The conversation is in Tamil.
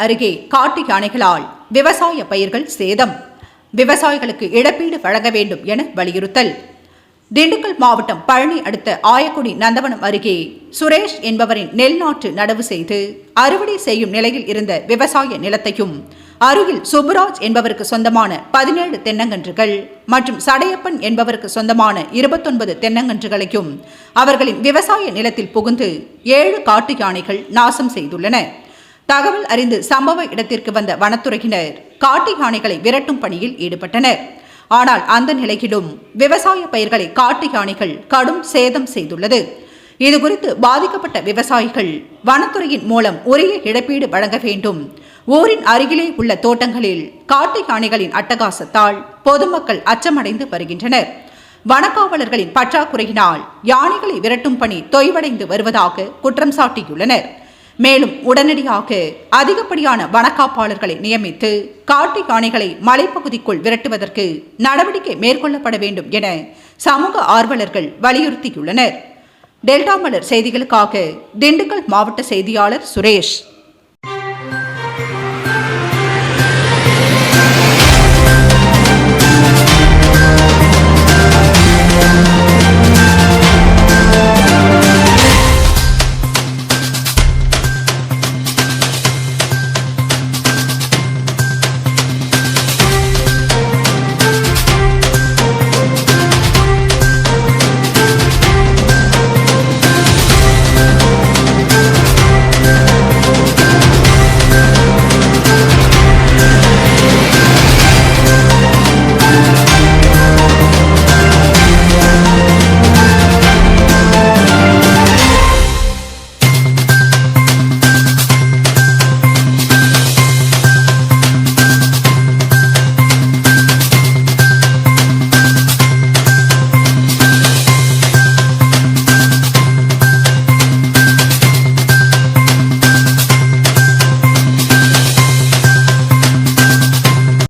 அருகே காட்டு யானைகளால் விவசாய பயிர்கள் சேதம். விவசாயிகளுக்கு இழப்பீடு வழங்க வேண்டும் என வலியுறுத்தல். திண்டுக்கல் மாவட்டம் பழனி அடுத்த ஆயக்குடி நந்தவனம் அருகே சுரேஷ் என்பவரின் நெல் நாற்று நடவு செய்து அறுவடை செய்யும் நிலையில் இருந்த விவசாய நிலத்தையும் அருகில் சுப்புராஜ் என்பவருக்கு சொந்தமான 17 தென்னங்கன்றுகள் மற்றும் சடையப்பன் என்பவருக்கு சொந்தமான 29 தென்னங்கன்றுகளையும் அவர்களின் விவசாய நிலத்தில் புகுந்து 7 காட்டு யானைகள் நாசம் செய்துள்ளன. தகவல் அறிந்து சம்பவ இடத்திற்கு வந்த வனத்துறையினர் காட்டு யானைகளை விரட்டும் பணியில் ஈடுபட்டனர். ஆனால் அந்த நிலையிலும் விவசாய பயிர்களை காட்டு யானைகள் கடும் சேதம் செய்துள்ளது. இதுகுறித்து பாதிக்கப்பட்ட விவசாயிகள் வனத்துறையின் மூலம் உரிய இழப்பீடு வழங்க வேண்டும். ஊரின் அருகிலே உள்ள தோட்டங்களில் காட்டு யானைகளின் அட்டகாசத்தால் பொதுமக்கள் அச்சமடைந்து வருகின்றனர். வனக்காவலர்களின் பற்றாக்குறையினால் யானைகளை விரட்டும் பணி தொய்வடைந்து வருவதாக குற்றம் சாட்டியுள்ளனர். மேலும் உடனடியாக அதிகப்படியான வனக்காப்பாளர்களை நியமித்து காட்டு யானைகளை மலைப்பகுதிக்குள் விரட்டுவதற்கு நடவடிக்கை மேற்கொள்ளப்பட வேண்டும் என சமூக ஆர்வலர்கள் வலியுறுத்தியுள்ளனர். டெல்டா மலர் செய்திகளுக்காக திண்டுக்கல் மாவட்ட செய்தியாளர் சுரேஷ்.